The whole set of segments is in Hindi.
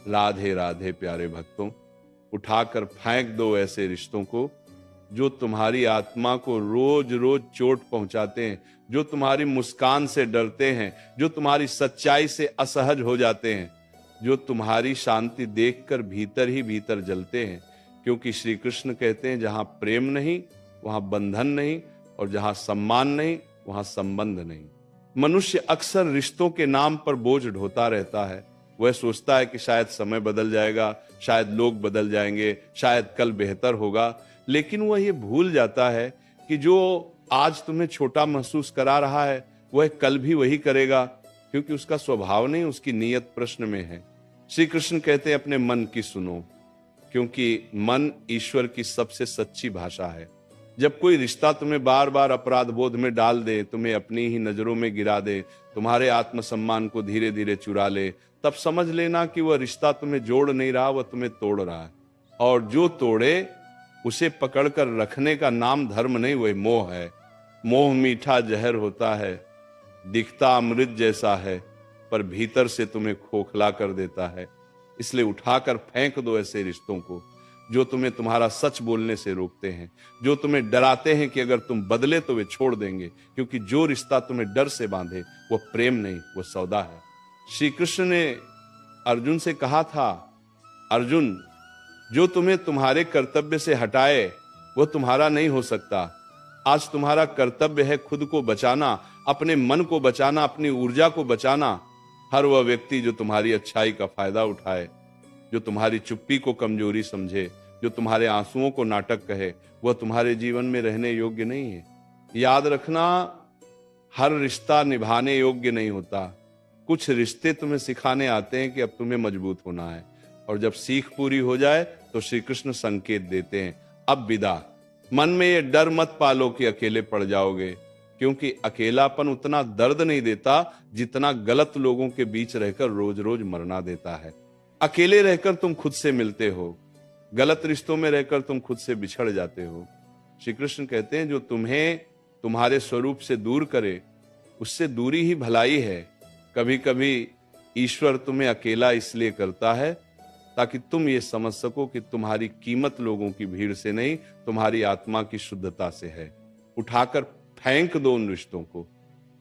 राधे राधे प्यारे भक्तों, उठाकर फेंक दो ऐसे रिश्तों को जो तुम्हारी आत्मा को रोज रोज चोट पहुंचाते हैं, जो तुम्हारी मुस्कान से डरते हैं, जो तुम्हारी सच्चाई से असहज हो जाते हैं, जो तुम्हारी शांति देखकर भीतर ही भीतर जलते हैं। क्योंकि श्री कृष्ण कहते हैं जहां प्रेम नहीं वहां बंधन नहीं, और जहां सम्मान नहीं वहां संबंध नहीं। मनुष्य अक्सर रिश्तों के नाम पर बोझ ढोता रहता है। वह सोचता है कि शायद समय बदल जाएगा, शायद लोग बदल जाएंगे, शायद कल बेहतर होगा, लेकिन वह ये भूल जाता है कि जो आज तुम्हें छोटा महसूस करा रहा है वह कल भी वही करेगा, क्योंकि उसका स्वभाव नहीं, उसकी नीयत प्रश्न में है। श्री कृष्ण कहते हैं अपने मन की सुनो, क्योंकि मन ईश्वर की सबसे सच्ची भाषा है। जब कोई रिश्ता तुम्हें बार बार अपराध बोध में डाल दे, तुम्हें अपनी ही नजरों में गिरा दे, तुम्हारे आत्मसम्मान को धीरे धीरे चुरा ले, तब समझ लेना कि वह रिश्ता तुम्हें जोड़ नहीं रहा, वह तुम्हें तोड़ रहा है। और जो तोड़े उसे पकड़कर रखने का नाम धर्म नहीं, वह मोह है। मोह मीठा जहर होता है, दिखता अमृत जैसा है, पर भीतर से तुम्हें खोखला कर देता है। इसलिए उठाकर फेंक दो ऐसे रिश्तों को जो तुम्हें तुम्हारा सच बोलने से रोकते हैं, जो तुम्हें डराते हैं कि अगर तुम बदले तो वे छोड़ देंगे। क्योंकि जो रिश्ता तुम्हें डर से बांधे वो प्रेम नहीं, वो सौदा है। श्री कृष्ण ने अर्जुन से कहा था, अर्जुन जो तुम्हें तुम्हारे कर्तव्य से हटाए वो तुम्हारा नहीं हो सकता। आज तुम्हारा कर्तव्य है खुद को बचाना, अपने मन को बचाना, अपनी ऊर्जा को बचाना। हर वह व्यक्ति जो तुम्हारी अच्छाई का फायदा उठाए, जो तुम्हारी चुप्पी को कमजोरी समझे, जो तुम्हारे आंसुओं को नाटक कहे, वह तुम्हारे जीवन में रहने योग्य नहीं है। याद रखना, हर रिश्ता निभाने योग्य नहीं होता। कुछ रिश्ते तुम्हें सिखाने आते हैं कि अब तुम्हें मजबूत होना है, और जब सीख पूरी हो जाए तो श्री कृष्ण संकेत देते हैं, अब विदा। मन में ये डर मत पालो कि अकेले पड़ जाओगे, क्योंकि अकेलापन उतना दर्द नहीं देता जितना गलत लोगों के बीच रहकर रोज रोज मरना देता है। अकेले रहकर तुम खुद से मिलते हो, गलत रिश्तों में रहकर तुम खुद से बिछड़ जाते हो। श्री कृष्ण कहते हैं जो तुम्हें तुम्हारे स्वरूप से दूर करे उससे दूरी ही भलाई है। कभी कभी ईश्वर तुम्हें अकेला इसलिए करता है ताकि तुम ये समझ सको कि तुम्हारी कीमत लोगों की भीड़ से नहीं, तुम्हारी आत्मा की शुद्धता से है। उठाकर फेंक दो उन रिश्तों को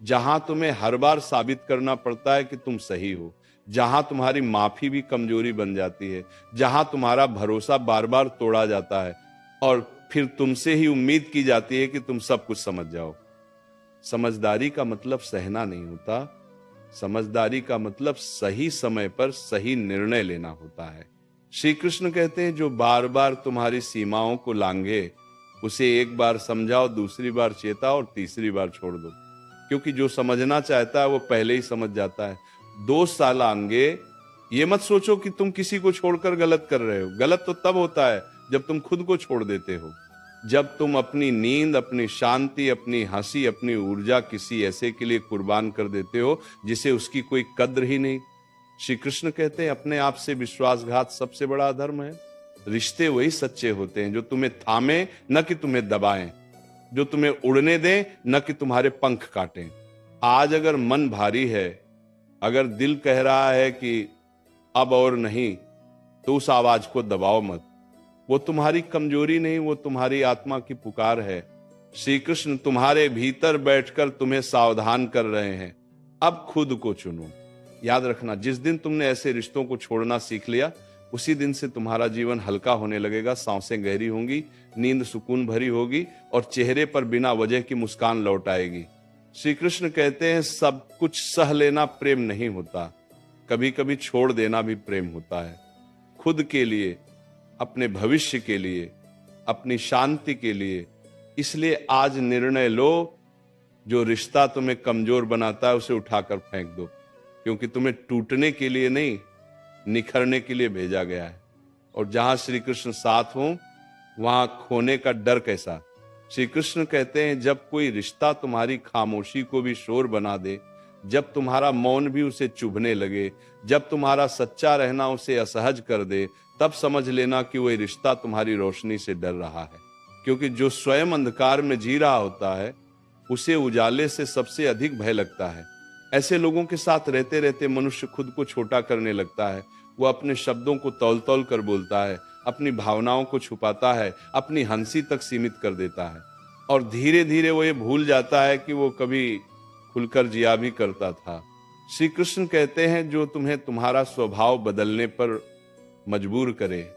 जहां तुम्हें हर बार साबित करना पड़ता है कि तुम सही हो, जहां तुम्हारी माफी भी कमजोरी बन जाती है, जहां तुम्हारा भरोसा बार बार तोड़ा जाता है और फिर तुमसे ही उम्मीद की जाती है कि तुम सब कुछ समझ जाओ। समझदारी का मतलब सहना नहीं होता, समझदारी का मतलब सही समय पर सही निर्णय लेना होता है। श्री कृष्ण कहते हैं जो बार बार तुम्हारी सीमाओं को लांघे उसे एक बार समझाओ, दूसरी बार चेताओ और तीसरी बार छोड़ दो, क्योंकि जो समझना चाहता है वो पहले ही समझ जाता है। 2 साल आंगे ये मत सोचो कि तुम किसी को छोड़कर गलत कर रहे हो। गलत तो तब होता है जब तुम खुद को छोड़ देते हो, जब तुम अपनी नींद, अपनी शांति, अपनी हंसी, अपनी ऊर्जा किसी ऐसे के लिए कुर्बान कर देते हो जिसे उसकी कोई कद्र ही नहीं। श्री कृष्ण कहते हैं अपने आप से विश्वासघात सबसे बड़ा अधर्म है। रिश्ते वही सच्चे होते हैं जो तुम्हें थामे न कि तुम्हें दबाएं, जो तुम्हें उड़ने दें न कि तुम्हारे पंख काटें। आज अगर मन भारी है, अगर दिल कह रहा है कि अब और नहीं, तो उस आवाज को दबाओ मत। वो तुम्हारी कमजोरी नहीं, वो तुम्हारी आत्मा की पुकार है। श्री कृष्ण तुम्हारे भीतर बैठकर तुम्हें सावधान कर रहे हैं, अब खुद को चुनो। याद रखना, जिस दिन तुमने ऐसे रिश्तों को छोड़ना सीख लिया उसी दिन से तुम्हारा जीवन हल्का होने लगेगा, सांसें गहरी होंगी, नींद सुकून भरी होगी और चेहरे पर बिना वजह की मुस्कान लौट आएगी। श्री कृष्ण कहते हैं सब कुछ सह लेना प्रेम नहीं होता, कभी कभी छोड़ देना भी प्रेम होता है। खुद के लिए, अपने भविष्य के लिए, अपनी शांति के लिए। इसलिए आज निर्णय लो, जो रिश्ता तुम्हें कमजोर बनाता है उसे उठाकर फेंक दो, क्योंकि तुम्हें टूटने के लिए नहीं, निखरने के लिए भेजा गया है। और जहां श्री कृष्ण साथ हो वहां खोने का डर कैसा। श्री कृष्ण कहते हैं जब कोई रिश्ता तुम्हारी खामोशी को भी शोर बना दे, जब तुम्हारा मौन भी उसे चुभने लगे, जब तुम्हारा सच्चा रहना उसे असहज कर दे, तब समझ लेना कि वह रिश्ता तुम्हारी रोशनी से डर रहा है। क्योंकि जो स्वयं अंधकार में जी रहा होता है उसे उजाले से सबसे अधिक भय लगता है। ऐसे लोगों के साथ रहते रहते मनुष्य खुद को छोटा करने लगता है। वो अपने शब्दों को तौल तौल कर बोलता है, अपनी भावनाओं को छुपाता है, अपनी हंसी तक सीमित कर देता है, और धीरे धीरे वो ये भूल जाता है कि वो कभी खुलकर जिया भी करता था। श्री कृष्ण कहते हैं, जो तुम्हें तुम्हारा स्वभाव बदलने पर मजबूर करे,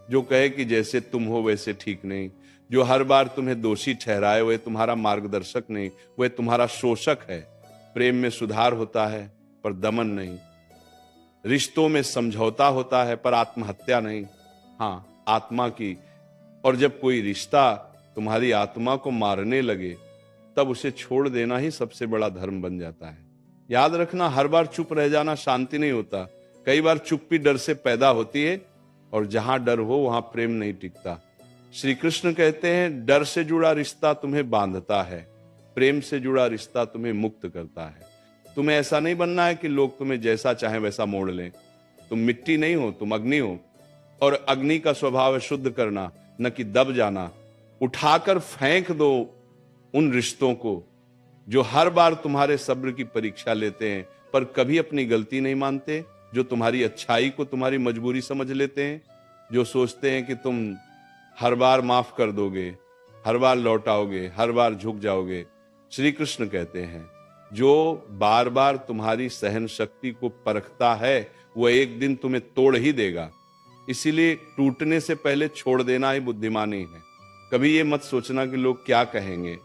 जो कहे कि जैसे तुम हो वैसे ठीक नहीं, जो हर बार तुम्हें दोषी ठहराए, वह तुम्हारा मार्गदर्शक नहीं, वह तुम्हारा शोषक है। प्रेम में सुधार होता है पर दमन नहीं, रिश्तों में समझौता होता है पर आत्महत्या नहीं, हाँ आत्मा की। और जब कोई रिश्ता तुम्हारी आत्मा को मारने लगे, तब उसे छोड़ देना ही सबसे बड़ा धर्म बन जाता है। याद रखना, हर बार चुप रह जाना शांति नहीं होता। कई बार चुप्पी डर से पैदा होती है, और जहां डर हो वहां प्रेम नहीं टिकता। श्री कृष्ण कहते हैं, डर से जुड़ा रिश्ता तुम्हें बांधता है, प्रेम से जुड़ा रिश्ता तुम्हें मुक्त करता है। तुम्हें ऐसा नहीं बनना है कि लोग तुम्हें जैसा चाहे वैसा मोड़ लें। तुम मिट्टी नहीं हो, तुम अग्नि हो, और अग्नि का स्वभाव है शुद्ध करना, न कि दब जाना। उठाकर फेंक दो उन रिश्तों को जो हर बार तुम्हारे सब्र की परीक्षा लेते हैं पर कभी अपनी गलती नहीं मानते, जो तुम्हारी अच्छाई को तुम्हारी मजबूरी समझ लेते हैं, जो सोचते हैं कि तुम हर बार माफ कर दोगे, हर बार लौटाओगे, हर बार झुक जाओगे। श्री कृष्ण कहते हैं, जो बार बार तुम्हारी सहन शक्ति को परखता है, वह एक दिन तुम्हें तोड़ ही देगा। इसीलिए टूटने से पहले छोड़ देना ही बुद्धिमानी है। कभी ये मत सोचना कि लोग क्या कहेंगे।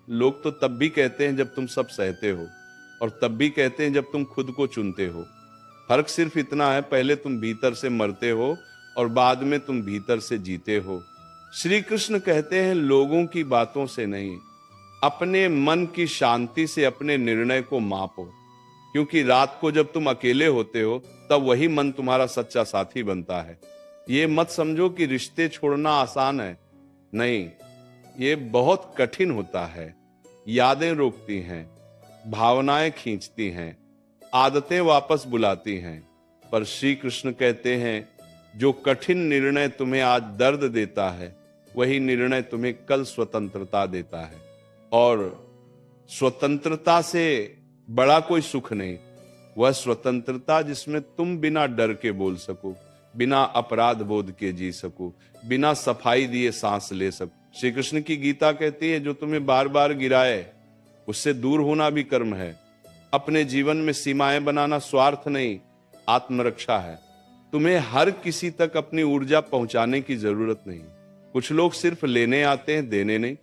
लोग तो तब भी कहते हैं जब तुम सब सहते हो, और तब भी कहते हैं जब तुम खुद को चुनते हो। फर्क सिर्फ इतना है, पहले तुम भीतर से मरते हो और बाद में तुम भीतर से जीते हो। श्री कृष्ण कहते हैं, लोगों की बातों से नहीं, अपने मन की शांति से अपने निर्णय को मापो। क्योंकि रात को जब तुम अकेले होते हो, तब वही मन तुम्हारा सच्चा साथी बनता है। ये मत समझो कि रिश्ते छोड़ना आसान है, नहीं, ये बहुत कठिन होता है। यादें रोकती हैं, भावनाएं खींचती हैं, आदतें वापस बुलाती हैं। पर श्री कृष्ण कहते हैं, जो कठिन निर्णय तुम्हें आज दर्द देता है, वही निर्णय तुम्हें कल स्वतंत्रता देता है। और स्वतंत्रता से बड़ा कोई सुख नहीं, वह स्वतंत्रता जिसमें तुम बिना डर के बोल सको, बिना अपराध बोध के जी सको, बिना सफाई दिए सांस ले सको। श्री कृष्ण की गीता कहती है, जो तुम्हें बार बार गिराए, उससे दूर होना भी कर्म है। अपने जीवन में सीमाएं बनाना स्वार्थ नहीं, आत्मरक्षा है। तुम्हें हर किसी तक अपनी ऊर्जा पहुंचाने की जरूरत नहीं। कुछ लोग सिर्फ लेने आते हैं, देने नहीं,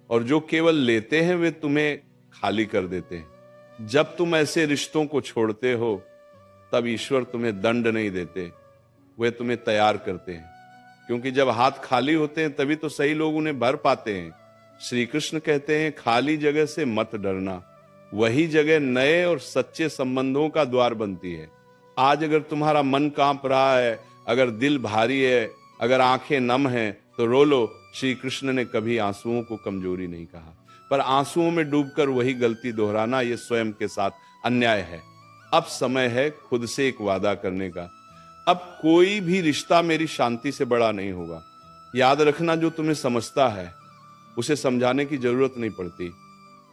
और जो केवल लेते हैं वे तुम्हें खाली कर देते हैं। जब तुम ऐसे रिश्तों को छोड़ते हो, तब ईश्वर तुम्हें दंड नहीं देते, वे तुम्हें तैयार करते हैं। क्योंकि जब हाथ खाली होते हैं तभी तो सही लोग उन्हें भर पाते हैं। श्री कृष्ण कहते हैं, खाली जगह से मत डरना, वही जगह नए और सच्चे संबंधों का द्वार बनती है। आज अगर तुम्हारा मन कांप रहा है, अगर दिल भारी है, अगर आंखें नम हैं, तो रो लो। श्री कृष्ण ने कभी आंसुओं को कमजोरी नहीं कहा, पर आंसुओं में डूबकर वही गलती दोहराना, यह स्वयं के साथ अन्याय है। अब समय है खुद से एक वादा करने का, अब कोई भी रिश्ता मेरी शांति से बड़ा नहीं होगा। याद रखना, जो तुम्हें समझता है उसे समझाने की जरूरत नहीं पड़ती,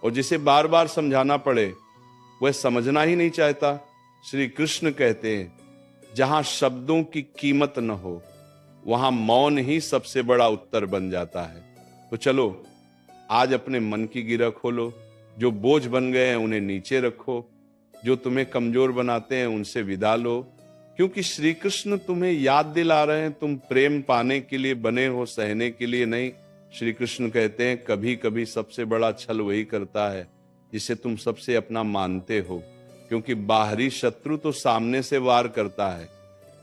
और जिसे बार बार समझाना पड़े वह समझना ही नहीं चाहता। श्री कृष्ण कहते हैं, जहां शब्दों की कीमत न हो, वहां मौन ही सबसे बड़ा उत्तर बन जाता है। तो चलो आज अपने मन की गिरह खोलो, जो बोझ बन गए हैं उन्हें नीचे रखो, जो तुम्हें कमजोर बनाते हैं उनसे विदा लो। क्योंकि श्री कृष्ण तुम्हें याद दिला रहे हैं, तुम प्रेम पाने के लिए बने हो, सहने के लिए नहीं। श्री कृष्ण कहते हैं, कभी कभी सबसे बड़ा छल वही करता है जिसे तुम सबसे अपना मानते हो। क्योंकि बाहरी शत्रु तो सामने से वार करता है,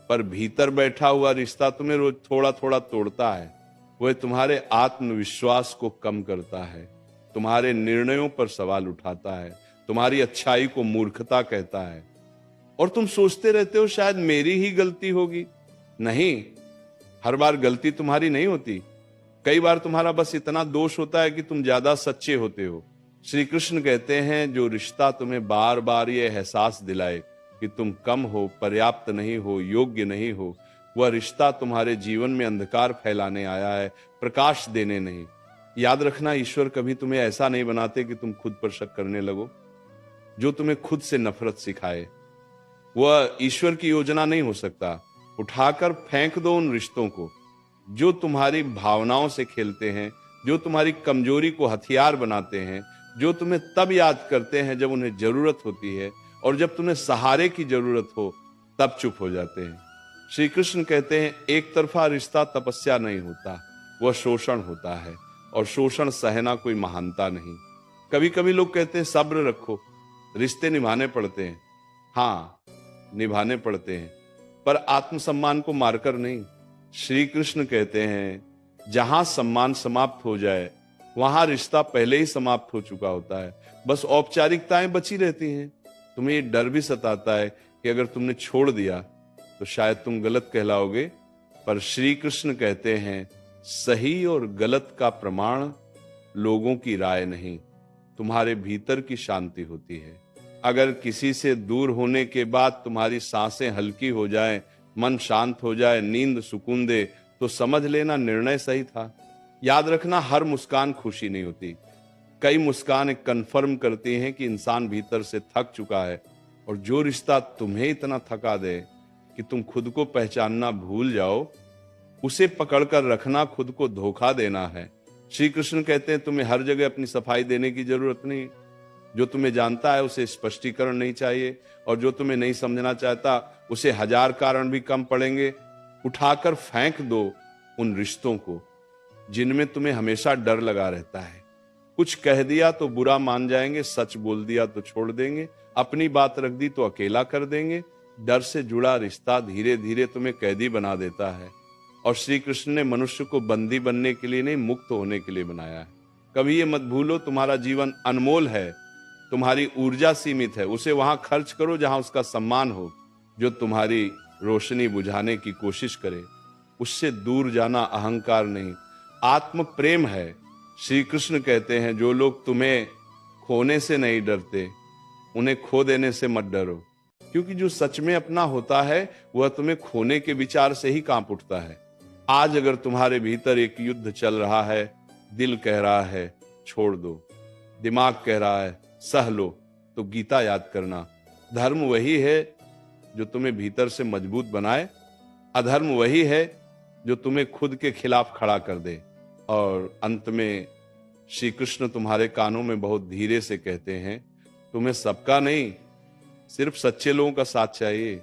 पर भीतर बैठा हुआ रिश्ता तुम्हें रोज थोड़ा थोड़ा तोड़ता है। वह तुम्हारे आत्मविश्वास को कम करता है, तुम्हारे निर्णयों पर सवाल उठाता है, तुम्हारी अच्छाई को मूर्खता कहता है। और तुम सोचते रहते हो शायद मेरी ही गलती होगी। नहीं, हर बार गलती तुम्हारी नहीं होती। कई बार तुम्हारा बस इतना दोष होता है कि तुम ज्यादा सच्चे होते हो। श्री कृष्ण कहते हैं, जो रिश्ता तुम्हें बार बार ये एहसास दिलाए कि तुम कम हो, पर्याप्त नहीं हो, योग्य नहीं हो, वह रिश्ता तुम्हारे जीवन में अंधकार फैलाने आया है, प्रकाश देने नहीं। याद रखना, ईश्वर कभी तुम्हें ऐसा नहीं बनाते कि तुम खुद पर शक करने लगो। जो तुम्हें खुद से नफरत सिखाए वह ईश्वर की योजना नहीं हो सकता। उठाकर फेंक दो उन रिश्तों को जो तुम्हारी भावनाओं से खेलते हैं, जो तुम्हारी कमजोरी को हथियार बनाते हैं, जो तुम्हें तब याद करते हैं जब उन्हें जरूरत होती है, और जब तुम्हें सहारे की जरूरत हो तब चुप हो जाते हैं। श्री कृष्ण कहते हैं एक तरफा रिश्ता तपस्या नहीं होता, वह शोषण होता है, और शोषण सहना कोई महानता नहीं। कभी कभी लोग कहते हैं सब्र रखो, रिश्ते निभाने पड़ते हैं। हाँ, निभाने पड़ते हैं, पर आत्मसम्मान को मारकर नहीं। श्री कृष्ण कहते हैं जहां सम्मान समाप्त हो जाए वहां रिश्ता पहले ही समाप्त हो चुका होता है, बस औपचारिकताएं बची रहती हैं। तुम्हें ये डर भी सताता है कि अगर तुमने छोड़ दिया तो शायद तुम गलत कहलाओगे, पर श्री कृष्ण कहते हैं सही और गलत का प्रमाण लोगों की राय नहीं, तुम्हारे भीतर की शांति होती है। अगर किसी से दूर होने के बाद तुम्हारी सांसें हल्की हो जाएं, मन शांत हो जाए, नींद सुकून दे, तो समझ लेना निर्णय सही था। याद रखना हर मुस्कान खुशी नहीं होती। कई मुस्कान कन्फर्म करती हैं कि इंसान भीतर से थक चुका है, और जो रिश्ता तुम्हें इतना थका दे कि तुम खुद को पहचानना भूल जाओ, उसे पकड़कर रखना खुद को धोखा देना है। श्री कृष्ण कहते हैं तुम्हें हर जगह अपनी सफाई देने की जरूरत नहीं। जो तुम्हें जानता है उसे स्पष्टीकरण नहीं चाहिए, और जो तुम्हें नहीं समझना चाहता उसे हजार कारण भी कम पड़ेंगे। उठाकर फेंक दो उन रिश्तों को जिनमें तुम्हें हमेशा डर लगा रहता है। कुछ कह दिया तो बुरा मान जाएंगे, सच बोल दिया तो छोड़ देंगे, अपनी बात रख दी तो अकेला कर देंगे। डर से जुड़ा रिश्ता धीरे धीरे तुम्हें कैदी बना देता है, और श्री कृष्ण ने मनुष्य को बंदी बनने के लिए नहीं, मुक्त होने के लिए बनाया है। कभी ये मत भूलो तुम्हारा जीवन अनमोल है, तुम्हारी ऊर्जा सीमित है, उसे वहां खर्च करो जहां उसका सम्मान हो। जो तुम्हारी रोशनी बुझाने की कोशिश करे उससे दूर जाना अहंकार नहीं, आत्म प्रेम है। श्री कृष्ण कहते हैं जो लोग तुम्हें खोने से नहीं डरते, उन्हें खो देने से मत डरो, क्योंकि जो सच में अपना होता है वह तुम्हें खोने के विचार से ही कांप उठता है। आज अगर तुम्हारे भीतर एक युद्ध चल रहा है, दिल कह रहा है छोड़ दो, दिमाग कह रहा है सह लो, तो गीता याद करना। धर्म वही है जो तुम्हें भीतर से मजबूत बनाए, अधर्म वही है जो तुम्हें खुद के खिलाफ खड़ा कर दे। और अंत में श्री कृष्ण तुम्हारे कानों में बहुत धीरे से कहते हैं तुम्हें सबका नहीं, सिर्फ सच्चे लोगों का साथ चाहिए।